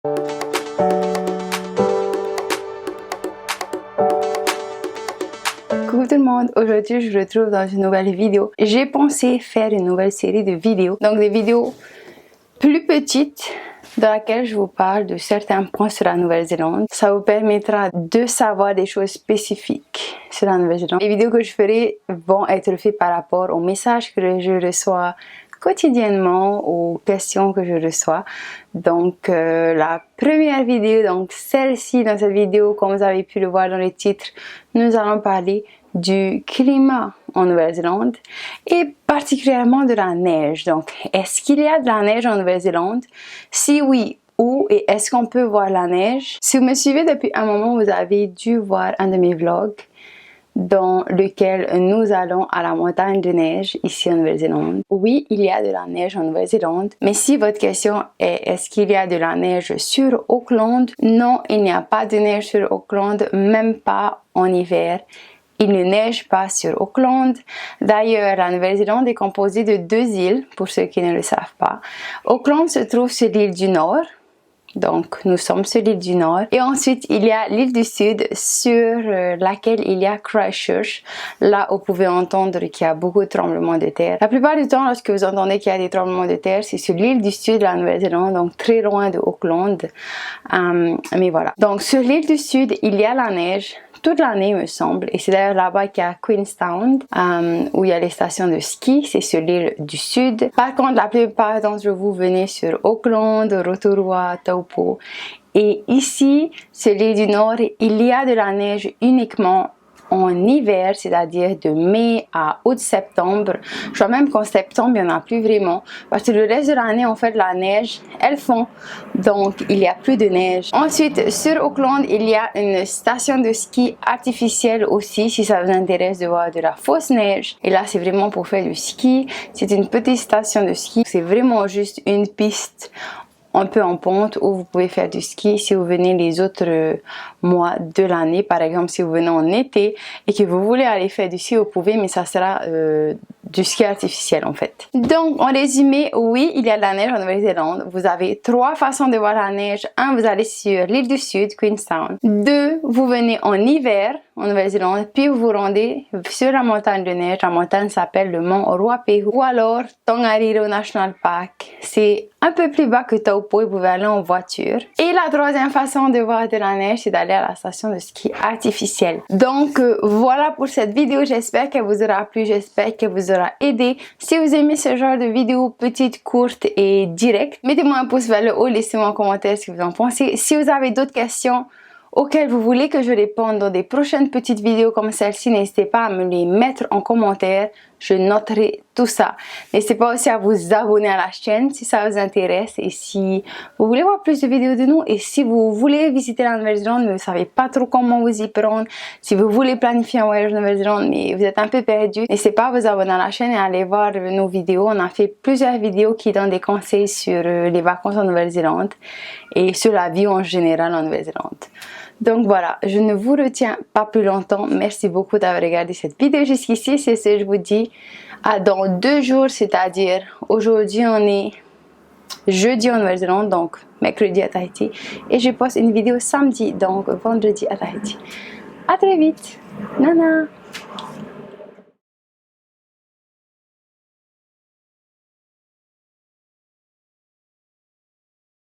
Coucou tout le monde, aujourd'hui je vous retrouve dans une nouvelle vidéo. J'ai pensé faire une nouvelle série de vidéos, donc des vidéos plus petites dans laquelle je vous parle de certains points sur la Nouvelle-Zélande. Ça vous permettra de savoir des choses spécifiques sur la Nouvelle-Zélande. Les vidéos que je ferai vont être faites par rapport aux messages que je reçois quotidiennement, aux questions que je reçois. Donc la première vidéo, donc celle-ci, dans cette vidéo, comme vous avez pu le voir dans le titre, nous allons parler du climat en Nouvelle-Zélande et particulièrement de la neige. Donc, est-ce qu'il y a de la neige en Nouvelle-Zélande? Si oui, où et est-ce qu'on peut voir la neige? Si vous me suivez depuis un moment, vous avez dû voir un de mes vlogs dans lequel nous allons à la montagne de neige ici en Nouvelle-Zélande. Oui, il y a de la neige en Nouvelle-Zélande, mais si votre question est est-ce qu'il y a de la neige sur Auckland? Non, il n'y a pas de neige sur Auckland, même pas en hiver. Il ne neige pas sur Auckland. D'ailleurs, la Nouvelle-Zélande est composée de 2 îles, pour ceux qui ne le savent pas. Auckland se trouve sur l'île du Nord. Donc, nous sommes sur l'île du Nord. Et ensuite, il y a l'île du Sud sur laquelle il y a Christchurch. Là, vous pouvez entendre qu'il y a beaucoup de tremblements de terre. La plupart du temps, lorsque vous entendez qu'il y a des tremblements de terre, c'est sur l'île du Sud de la Nouvelle-Zélande, donc très loin de Auckland. Mais voilà. Donc, sur l'île du Sud, il y a la neige toute l'année, me semble. Et c'est d'ailleurs là-bas qu'il y a Queenstown, où il y a les stations de ski. C'est sur l'île du Sud. Par contre, la plupart d'entre vous venez sur Auckland, Rotorua, Taupo. Et ici, sur l'île du Nord, il y a de la neige uniquement en hiver, c'est-à-dire de mai à août-septembre. Je crois même qu'en septembre, il n'y en a plus vraiment. Parce que le reste de l'année, en fait, la neige, elle fond. Donc, il n'y a plus de neige. Ensuite, sur Auckland, il y a une station de ski artificielle aussi, si ça vous intéresse de voir de la fausse neige. Et là, c'est vraiment pour faire du ski. C'est une petite station de ski. C'est vraiment juste une piste un peu en pente où vous pouvez faire du ski si vous venez les autres mois de l'année. Par exemple, si vous venez en été et que vous voulez aller faire du ski, vous pouvez, mais ça sera du ski artificiel en fait. Donc, en résumé, oui, il y a de la neige en Nouvelle-Zélande. Vous avez 3 façons de voir la neige. 1, vous allez sur l'île du Sud, Queenstown. 2, vous venez en hiver en Nouvelle-Zélande, puis vous vous rendez sur la montagne de neige. La montagne s'appelle le mont Ruapehu ou alors Tongariro National Park. C'est un peu plus bas que Taupo et vous pouvez aller en voiture. Et la 3e façon de voir de la neige, c'est d'aller à la station de ski artificielle. Donc voilà pour cette vidéo. J'espère qu'elle vous aura plu, j'espère qu'elle vous aura aidé. Si vous aimez ce genre de vidéos petites, courtes et directes, mettez-moi un pouce vers le haut, laissez-moi un commentaire ce que vous en pensez. Si vous avez d'autres questions auxquelles vous voulez que je réponde dans des prochaines petites vidéos comme celle-ci, n'hésitez pas à me les mettre en commentaire. Je noterai tout ça. N'hésitez pas aussi à vous abonner à la chaîne si ça vous intéresse et si vous voulez voir plus de vidéos de nous et si vous voulez visiter la Nouvelle-Zélande mais vous ne savez pas trop comment vous y prendre, si vous voulez planifier un voyage en Nouvelle-Zélande mais vous êtes un peu perdu, n'hésitez pas à vous abonner à la chaîne et à aller voir nos vidéos. On a fait plusieurs vidéos qui donnent des conseils sur les vacances en Nouvelle-Zélande et sur la vie en général en Nouvelle-Zélande. Donc voilà, je ne vous retiens pas plus longtemps. Merci beaucoup d'avoir regardé cette vidéo jusqu'ici. C'est ce que je vous dis à dans 2 jours, c'est-à-dire aujourd'hui on est jeudi en Nouvelle-Zélande, donc mercredi à Tahiti. Et je poste une vidéo samedi, donc vendredi à Tahiti. À très vite. Nana.